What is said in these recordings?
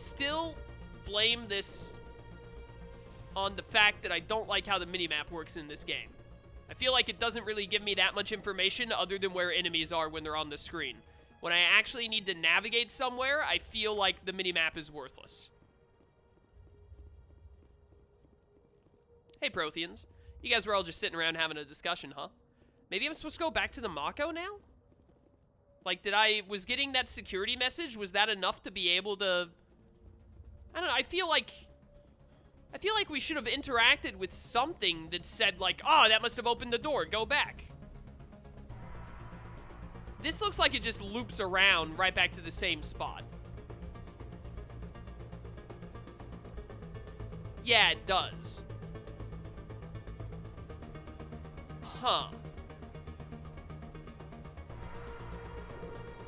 still blame this on the fact that I don't like how the minimap works in this game. I feel like it doesn't really give me that much information other than where enemies are when they're on the screen. When I actually need to navigate somewhere, I feel like the minimap is worthless. Hey, Protheans. You guys were all just sitting around having a discussion, huh? Maybe I'm supposed to go back to the Mako now? Like, was getting that security message, was that enough to be able to... I don't know, I feel like we should have interacted with something that said, like, oh, that must have opened the door, go back. This looks like it just loops around right back to the same spot. Yeah, it does. Huh.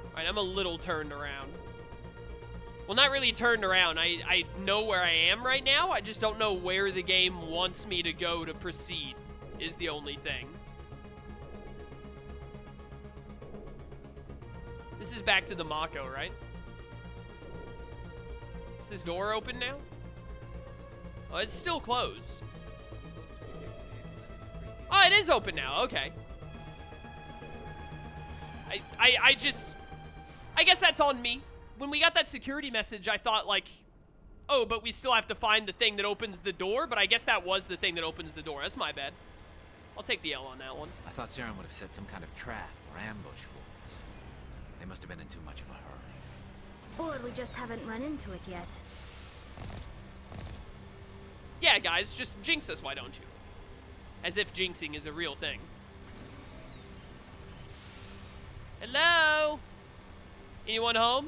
Alright, I'm a little turned around. Well, not really turned around. I know where I am right now. I just don't know where the game wants me to go to proceed, is the only thing. This is back to the Mako, right? Is this door open now? Oh, it's still closed. Oh, it is open now. Okay. I guess that's on me. When we got that security message, I thought, like, oh, but we still have to find the thing that opens the door, but I guess that was the thing that opens the door. That's my bad. I'll take the L on that one. I thought Saren would have set some kind of trap or ambush for us. They must have been in too much of a hurry. Or we just haven't run into it yet. Yeah, guys, just jinx us, why don't you? As if jinxing is a real thing. Hello? Anyone home?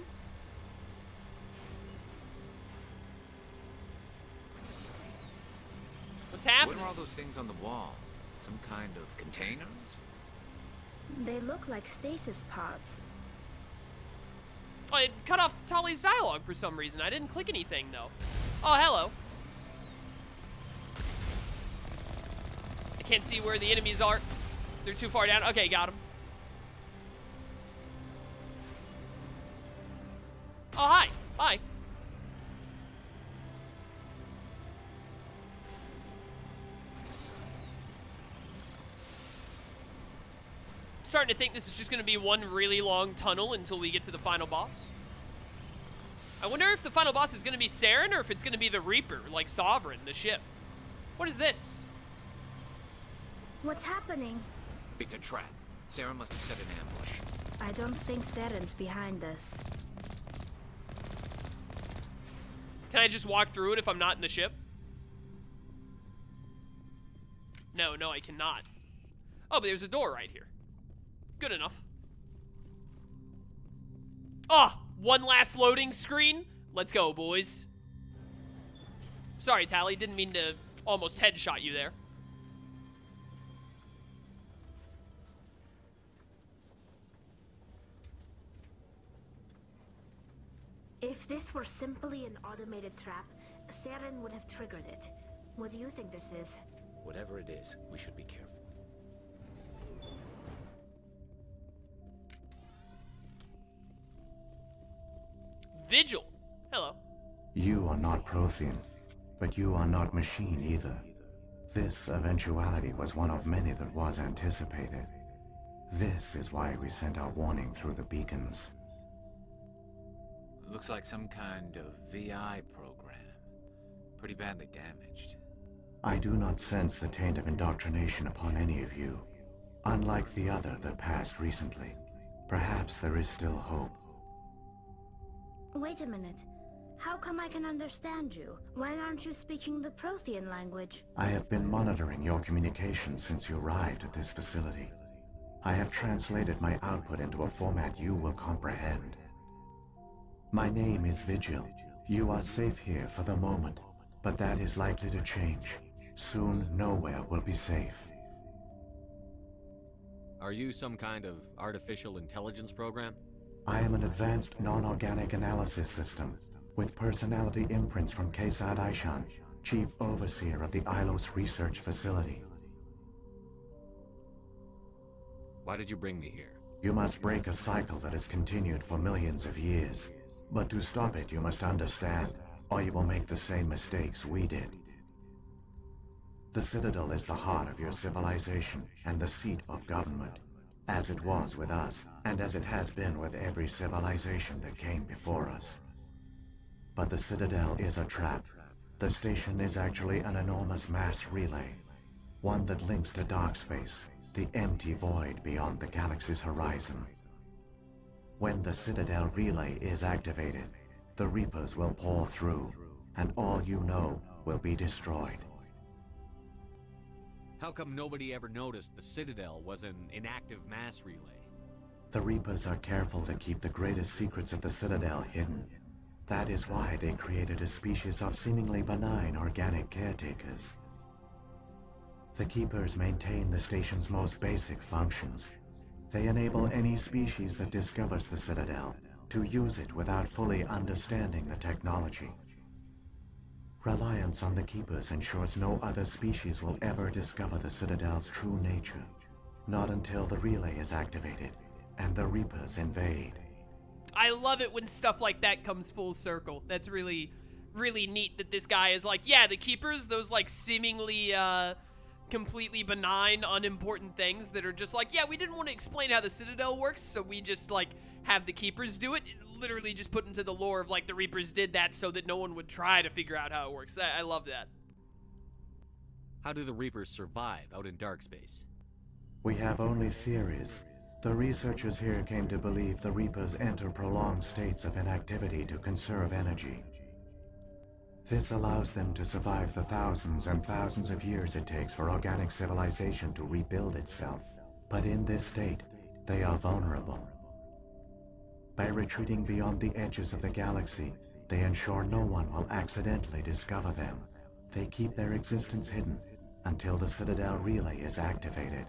What's happening? What are all those things on the wall? Some kind of containers? They look like stasis pods. Oh, it cut off Tali's dialogue for some reason. I didn't click anything, though. Oh, hello. I can't see where the enemies are. They're too far down. Okay, got them. Oh, hi. Bye. Starting to think this is just going to be one really long tunnel until we get to the final boss. I wonder if the final boss is going to be Saren or if it's going to be the Reaper, like Sovereign, the ship. What is this? What's happening? It's a trap. Saren must have set an ambush. I don't think Saren's behind this. Can I just walk through it if I'm not in the ship? No, I cannot. Oh, but there's a door right here. Good enough. Oh, one last loading screen. Let's go, boys. Sorry, Tali. Didn't mean to almost headshot you there. If this were simply an automated trap, Saren would have triggered it. What do you think this is? Whatever it is, we should be careful. Vigil. Hello. You are not Prothean, but you are not machine either. This eventuality was one of many that was anticipated. This is why we sent our warning through the beacons. Looks like some kind of VI program. Pretty badly damaged. I do not sense the taint of indoctrination upon any of you. Unlike the other that passed recently. Perhaps there is still hope. Wait a minute. How come I can understand you? Why aren't you speaking the Prothean language? I have been monitoring your communications since you arrived at this facility. I have translated my output into a format you will comprehend. My name is Vigil. You are safe here for the moment, but that is likely to change. Soon, nowhere will be safe. Are you some kind of artificial intelligence program? I am an advanced non-organic analysis system, with personality imprints from Kesad Aishan, Chief Overseer of the Ilos Research Facility. Why did you bring me here? You must break a cycle that has continued for millions of years. But to stop it, you must understand, or you will make the same mistakes we did. The Citadel is the heart of your civilization and the seat of government, as it was with us, and as it has been with every civilization that came before us. But the Citadel is a trap. The station is actually an enormous mass relay, one that links to dark space, the empty void beyond the galaxy's horizon. When the Citadel relay is activated, the Reapers will pour through, and all you know will be destroyed. How come nobody ever noticed the Citadel was an inactive mass relay? The Reapers are careful to keep the greatest secrets of the Citadel hidden. That is why they created a species of seemingly benign organic caretakers. The Keepers maintain the station's most basic functions. They enable any species that discovers the Citadel to use it without fully understanding the technology. Reliance on the Keepers ensures no other species will ever discover the Citadel's true nature. Not until the relay is activated and the Reapers invade. I love it when stuff like that comes full circle. That's really, really neat that this guy is like, yeah, the Keepers, those like seemingly, completely benign, unimportant things that are just like, yeah, we didn't want to explain how the Citadel works, so we just like have the Keepers do it. Literally just put into the lore of like the Reapers did that so that no one would try to figure out how it works. I love that. How do the Reapers survive out in dark space? We have only theories. The researchers here came to believe the Reapers enter prolonged states of inactivity to conserve energy. This allows them to survive the thousands and thousands of years it takes for organic civilization to rebuild itself. But in this state, they are vulnerable. By retreating beyond the edges of the galaxy, they ensure no one will accidentally discover them. They keep their existence hidden until the Citadel relay is activated.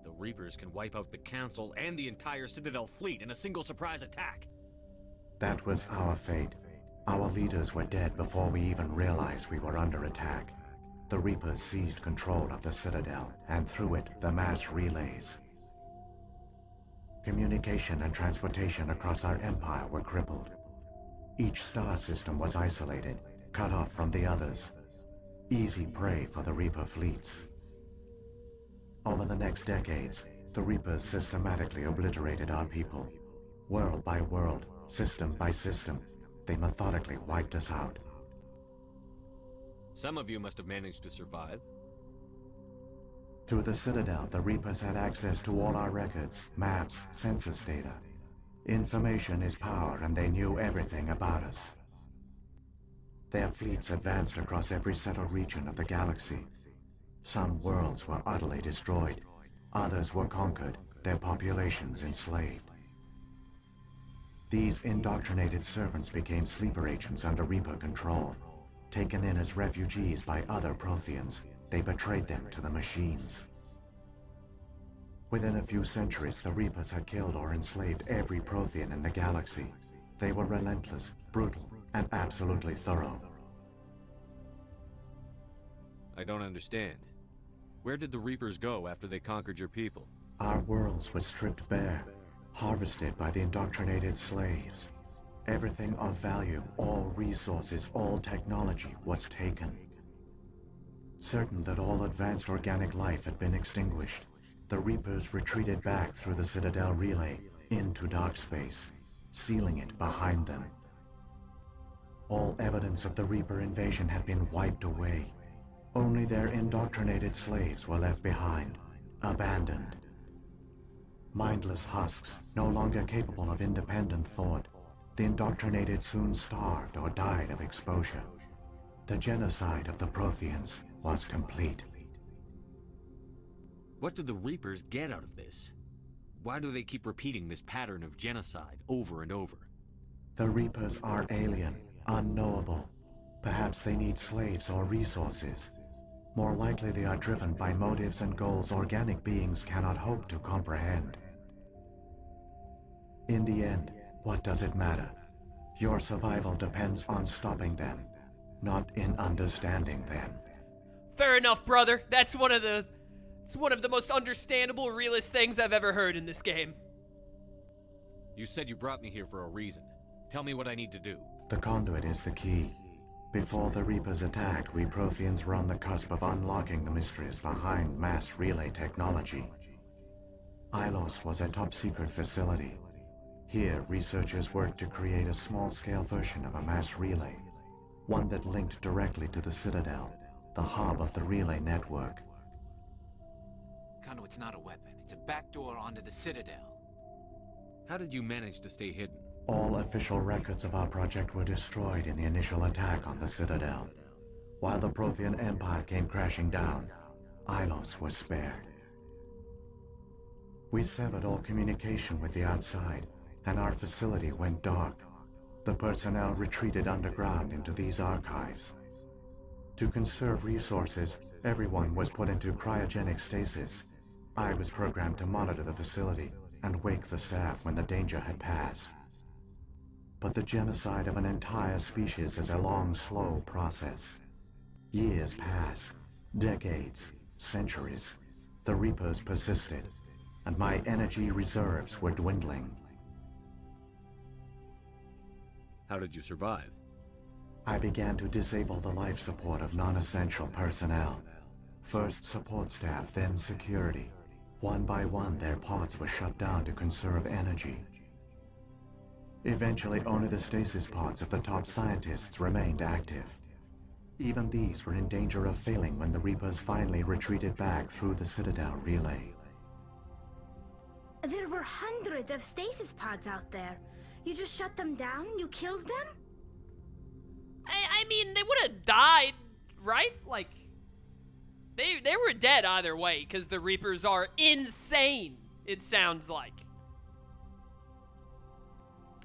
The Reapers can wipe out the Council and the entire Citadel fleet in a single surprise attack. That was our fate. Our leaders were dead before we even realized we were under attack. The Reapers seized control of the Citadel, and through it, the mass relays. Communication and transportation across our empire were crippled. Each star system was isolated, cut off from the others. Easy prey for the Reaper fleets. Over the next decades, the Reapers systematically obliterated our people. World by world, system by system, they methodically wiped us out. Some of you must have managed to survive. Through the Citadel, the Reapers had access to all our records, maps, census data. Information is power, and they knew everything about us. Their fleets advanced across every settled region of the galaxy. Some worlds were utterly destroyed. Others were conquered, their populations enslaved. These indoctrinated servants became sleeper agents under Reaper control. Taken in as refugees by other Protheans, they betrayed them to the machines. Within a few centuries, the Reapers had killed or enslaved every Prothean in the galaxy. They were relentless, brutal, and absolutely thorough. I don't understand. Where did the Reapers go after they conquered your people? Our worlds were stripped bare, harvested by the indoctrinated slaves. Everything of value, all resources, all technology was taken. Certain that all advanced organic life had been extinguished, the Reapers retreated back through the Citadel relay into dark space, sealing it behind them. All evidence of the Reaper invasion had been wiped away. Only their indoctrinated slaves were left behind, abandoned. Mindless husks, no longer capable of independent thought, the indoctrinated soon starved or died of exposure. The genocide of the Protheans was complete. What do the Reapers get out of this? Why do they keep repeating this pattern of genocide over and over? The Reapers are alien, unknowable. Perhaps they need slaves or resources. More likely they are driven by motives and goals organic beings cannot hope to comprehend. In the end, what does it matter? Your survival depends on stopping them, not in understanding them. Fair enough, brother. It's one of the most understandable, realist things I've ever heard in this game. You said you brought me here for a reason. Tell me what I need to do. The conduit is the key. Before the Reapers attacked, we Protheans were on the cusp of unlocking the mysteries behind mass relay technology. Ilos was a top-secret facility. Here, researchers worked to create a small-scale version of a mass relay, one that linked directly to the Citadel, the hub of the relay network. Conduit's not a weapon. It's a backdoor onto the Citadel. How did you manage to stay hidden? All official records of our project were destroyed in the initial attack on the Citadel. While the Prothean Empire came crashing down, Ilos was spared. We severed all communication with the outside, and our facility went dark. The personnel retreated underground into these archives. To conserve resources, everyone was put into cryogenic stasis. I was programmed to monitor the facility and wake the staff when the danger had passed. But the genocide of an entire species is a long, slow process. Years passed, decades, centuries. The Reapers persisted, and my energy reserves were dwindling. How did you survive? I began to disable the life support of non-essential personnel. First support staff, then security. One by one, their pods were shut down to conserve energy. Eventually, only the stasis pods of the top scientists remained active. Even these were in danger of failing when the Reapers finally retreated back through the Citadel relay. There were hundreds of stasis pods out there. You just shut them down? You killed them? I mean, they would have died, right? Like, they were dead either way, because the Reapers are insane, it sounds like.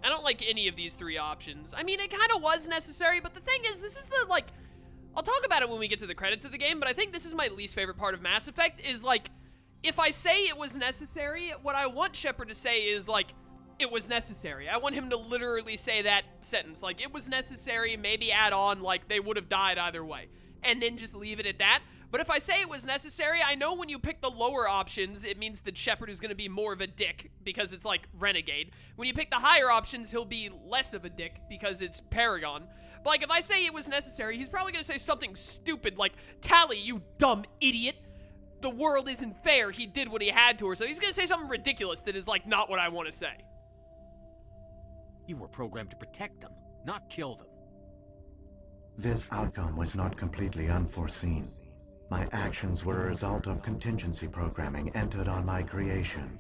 I don't like any of these three options. I mean, it kind of was necessary, but the thing is, this is the, like, I'll talk about it when we get to the credits of the game, but I think this is my least favorite part of Mass Effect, is, like, if I say it was necessary, what I want Shepard to say is, like, it was necessary. I want him to literally say that sentence, like, it was necessary, maybe add on, like, they would have died either way, and then just leave it at that. But if I say it was necessary, I know when you pick the lower options, it means that Shepard is going to be more of a dick, because it's, like, Renegade. When you pick the higher options, he'll be less of a dick, because it's Paragon. But, like, if I say it was necessary, he's probably going to say something stupid, like, Tali, you dumb idiot. The world isn't fair. He did what he had to her. So he's going to say something ridiculous that is, like, not what I want to say. You were programmed to protect them, not kill them. This outcome was not completely unforeseen. My actions were a result of contingency programming entered on my creation.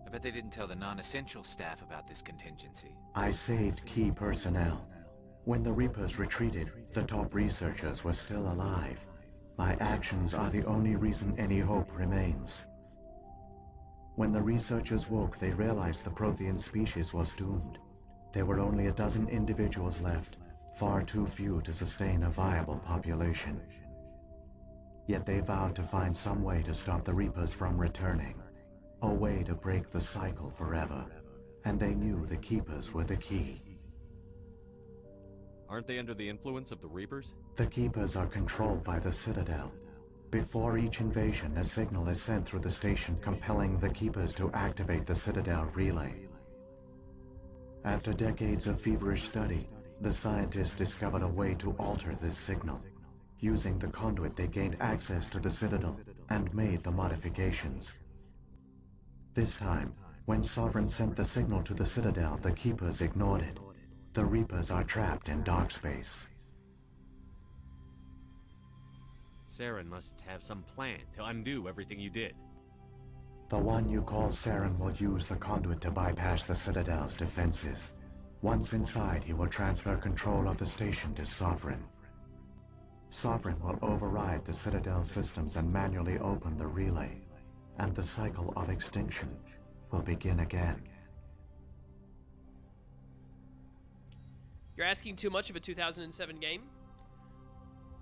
I bet they didn't tell the non-essential staff about this contingency. I saved key personnel. When the Reapers retreated, the top researchers were still alive. My actions are the only reason any hope remains. When the researchers woke, they realized the Prothean species was doomed. There were only a dozen individuals left, far too few to sustain a viable population. Yet they vowed to find some way to stop the Reapers from returning, a way to break the cycle forever, and they knew the Keepers were the key. Aren't they under the influence of the Reapers? The Keepers are controlled by the Citadel. Before each invasion, a signal is sent through the station compelling the Keepers to activate the Citadel relay. After decades of feverish study, the scientists discovered a way to alter this signal. Using the conduit, they gained access to the Citadel and made the modifications. This time, when Sovereign sent the signal to the Citadel, the Keepers ignored it. The Reapers are trapped in dark space. Saren must have some plan to undo everything you did. The one you call Saren will use the conduit to bypass the Citadel's defenses. Once inside, he will transfer control of the station to Sovereign. Sovereign will override the Citadel systems and manually open the relay, and the cycle of extinction will begin again. You're asking too much of a 2007 game?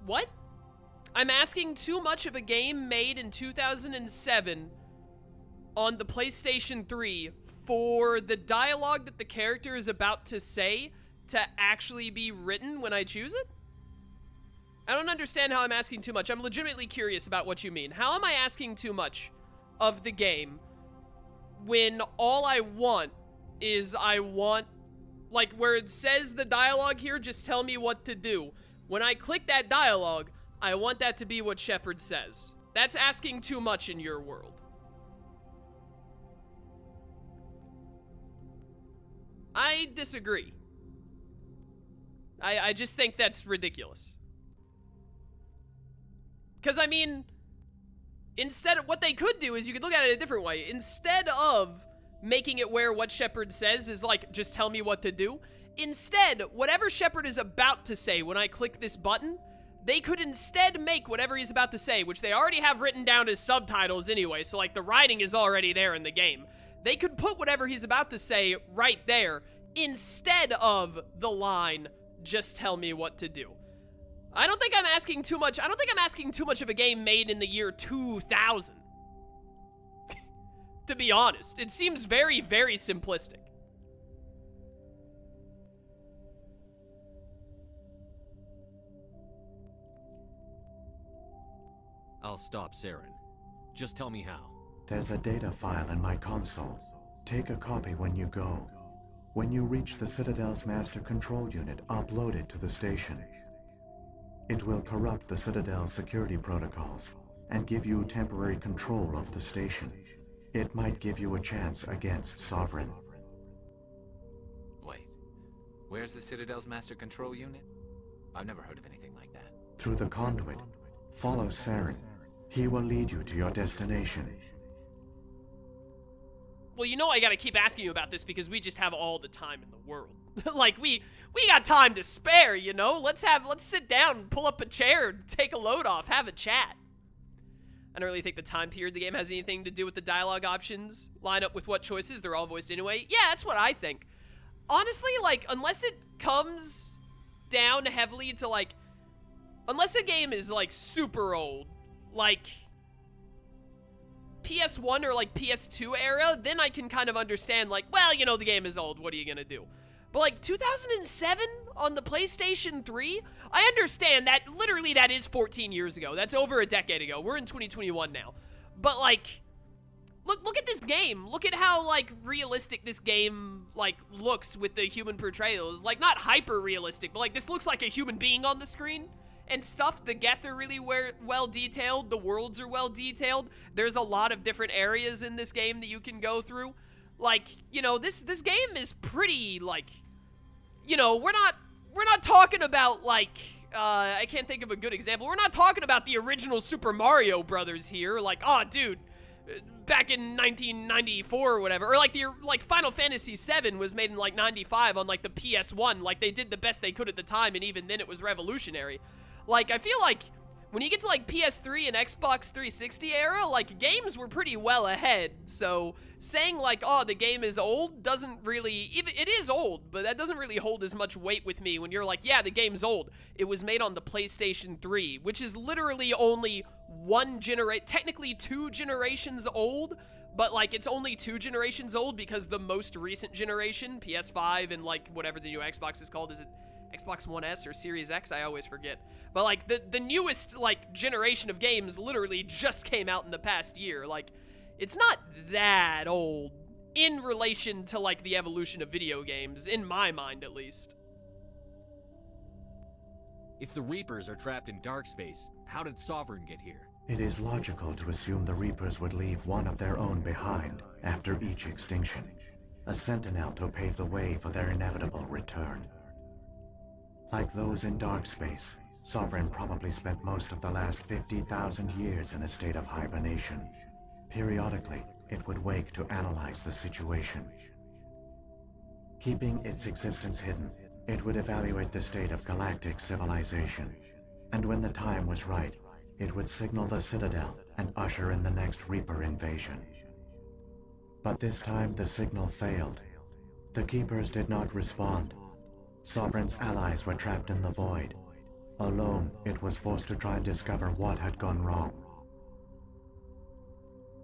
What? I'm asking too much of a game made in 2007 on the PlayStation 3 for the dialogue that the character is about to say to actually be written when I choose it? I don't understand how I'm asking too much. I'm legitimately curious about what you mean. How am I asking too much of the game when all I want is like, where it says the dialogue here, just tell me what to do. When I click that dialogue, I want that to be what Shepard says. That's asking too much in your world. I disagree. I just think that's ridiculous. Because, I mean, instead of, what they could do is you could look at it a different way. Instead of making it where what Shepard says is like, just tell me what to do, instead, whatever Shepard is about to say when I click this button, they could instead make whatever he's about to say, which they already have written down as subtitles anyway, so like the writing is already there in the game. They could put whatever he's about to say right there instead of the line, just tell me what to do. I don't think I'm asking too much. I don't think I'm asking too much of a game made in the year 2000. To be honest, it seems very, very simplistic. I'll stop Saren. Just tell me how. There's a data file in my console. Take a copy when you go. When you reach the Citadel's master control unit, upload it to the station. It will corrupt the Citadel's security protocols and give you temporary control of the station. It might give you a chance against Sovereign. Wait, where's the Citadel's master control unit? I've never heard of anything like that. Through the conduit, follow Saren. He will lead you to your destination. Well, you know I gotta keep asking you about this because we just have all the time in the world. Like, we got time to spare, you know? Let's sit down, pull up a chair, take a load off, have a chat. I don't really think the time period of the game has anything to do with the dialogue options. Line up with what choices, they're all voiced anyway. Yeah, that's what I think. Honestly, like, unless it comes down heavily to, like, unless a game is, like, super old, like PS1 or, like, PS2 era, then I can kind of understand, like, well, you know, the game is old, what are you gonna do? But, like, 2007 on the PlayStation 3? I understand that, literally, that is 14 years ago. That's over a decade ago. We're in 2021 now. But, like, look at this game. Look at how, like, realistic this game, like, looks with the human portrayals. Like, not hyper-realistic, but, like, this looks like a human being on the screen. And stuff, the Geth are really well detailed, the worlds are well detailed. There's a lot of different areas in this game that you can go through. Like, you know, this game is pretty, like, you know, we're not talking about, like, I can't think of a good example. We're not talking about the original Super Mario Brothers here, like, oh, dude, back in 1994 or whatever, or like Final Fantasy VII was made in like 95 on like the PS1, like they did the best they could at the time, and even then it was revolutionary. Like, I feel like when you get to, like, PS3 and Xbox 360 era, like, games were pretty well ahead, so saying, like, oh, the game is old doesn't really, even, it is old, but that doesn't really hold as much weight with me when you're like, yeah, the game's old. It was made on the PlayStation 3, which is literally only technically 2 generations old, but, like, it's only 2 generations old because the most recent generation, PS5 and, like, whatever the new Xbox is called, is it Xbox One S or Series X? I always forget. But, like, the newest, like, generation of games literally just came out in the past year. Like, it's not that old in relation to, like, the evolution of video games, in my mind, at least. If the Reapers are trapped in dark space, how did Sovereign get here? It is logical to assume the Reapers would leave one of their own behind after each extinction. A sentinel to pave the way for their inevitable return. Like those in dark space, Sovereign probably spent most of the last 50,000 years in a state of hibernation. Periodically, it would wake to analyze the situation. Keeping its existence hidden, it would evaluate the state of galactic civilization. And when the time was right, it would signal the Citadel and usher in the next Reaper invasion. But this time the signal failed. The Keepers did not respond. Sovereign's allies were trapped in the void. Alone, it was forced to try and discover what had gone wrong.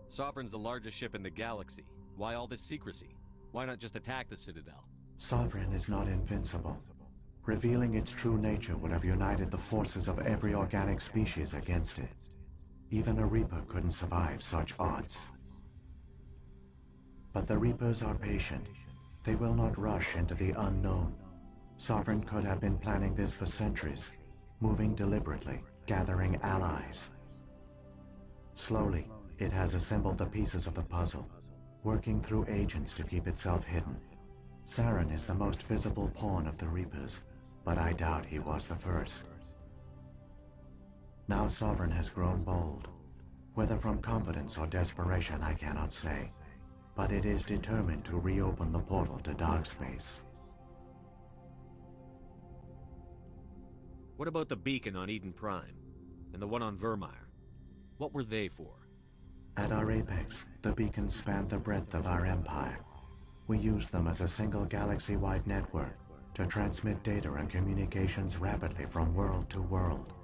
Sovereign's the largest ship in the galaxy. Why all this secrecy? Why not just attack the Citadel? Sovereign is not invincible. Revealing its true nature would have united the forces of every organic species against it. Even a Reaper couldn't survive such odds. But the Reapers are patient. They will not rush into the unknown. Sovereign could have been planning this for centuries, moving deliberately, gathering allies. Slowly, it has assembled the pieces of the puzzle, working through agents to keep itself hidden. Saren is the most visible pawn of the Reapers, but I doubt he was the first. Now Sovereign has grown bold. Whether from confidence or desperation, I cannot say. But it is determined to reopen the portal to dark space. What about the beacon on Eden Prime? And the one on Vermeer? What were they for? At our apex, the beacons spanned the breadth of our empire. We used them as a single galaxy-wide network to transmit data and communications rapidly from world to world.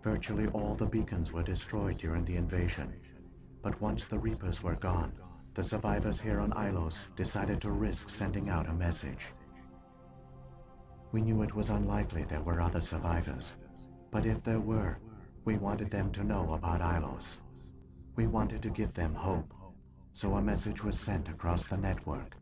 Virtually all the beacons were destroyed during the invasion, but once the Reapers were gone, the survivors here on Ilos decided to risk sending out a message. We knew it was unlikely there were other survivors, but if there were, we wanted them to know about Ilos. We wanted to give them hope, so a message was sent across the network.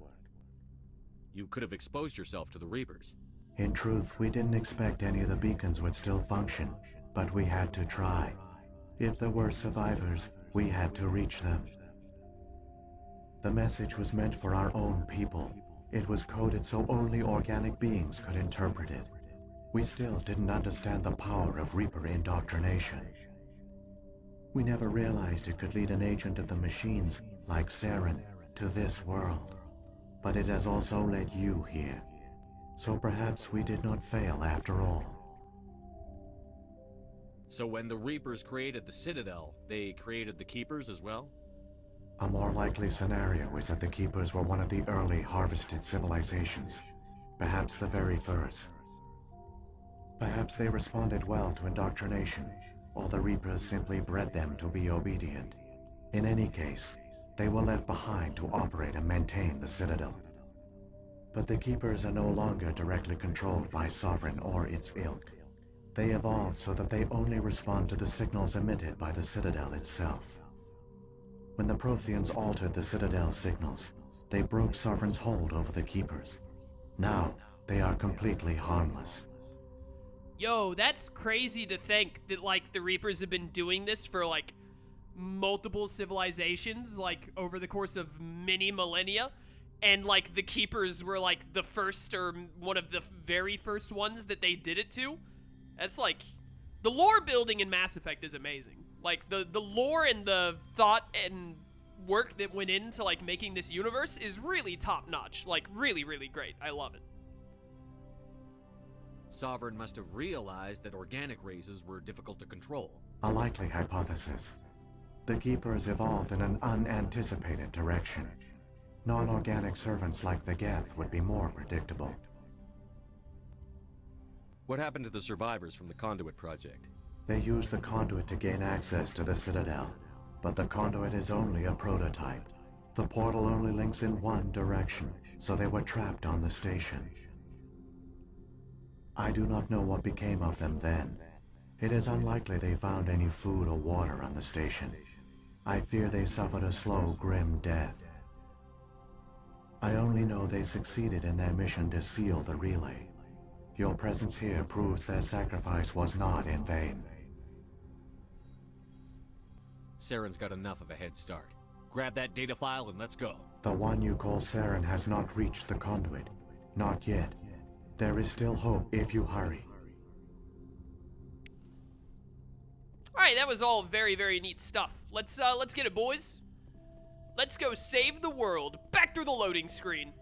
You could have exposed yourself to the Reapers. In truth, we didn't expect any of the beacons would still function, but we had to try. If there were survivors, we had to reach them. The message was meant for our own people. It was coded so only organic beings could interpret it. We still didn't understand the power of Reaper indoctrination. We never realized it could lead an agent of the machines, like Saren, to this world. But it has also led you here. So perhaps we did not fail after all. So when the Reapers created the Citadel, they created the Keepers as well? A more likely scenario is that the Keepers were one of the early harvested civilizations. Perhaps the very first. Perhaps they responded well to indoctrination, or the Reapers simply bred them to be obedient. In any case, they were left behind to operate and maintain the Citadel. But the Keepers are no longer directly controlled by Sovereign or its ilk. They evolved so that they only respond to the signals emitted by the Citadel itself. When the Protheans altered the Citadel's signals, they broke Sovereign's hold over the Keepers. Now, they are completely harmless. Yo, that's crazy to think that, like, the Reapers have been doing this for, like, multiple civilizations, like, over the course of many millennia. And, like, the Keepers were, like, the first or one of the very first ones that they did it to. That's, like, the lore building in Mass Effect is amazing. Like, the lore and the thought and work that went into, like, making this universe is really top-notch. Like, really, really great. I love it. Sovereign must have realized that organic races were difficult to control. A likely hypothesis. The Keepers evolved in an unanticipated direction. Non-organic servants like the Geth would be more predictable. What happened to the survivors from the Conduit project? They used the conduit to gain access to the Citadel, but the conduit is only a prototype. The portal only links in one direction, so they were trapped on the station. I do not know what became of them then. It is unlikely they found any food or water on the station. I fear they suffered a slow, grim death. I only know they succeeded in their mission to seal the relay. Your presence here proves their sacrifice was not in vain. Saren's got enough of a head start. Grab that data file and let's go. The one you call Saren has not reached the conduit. Not yet. There is still hope if you hurry. Alright, that was all very, very neat stuff. Let's get it, boys. Let's go save the world. Back through the loading screen.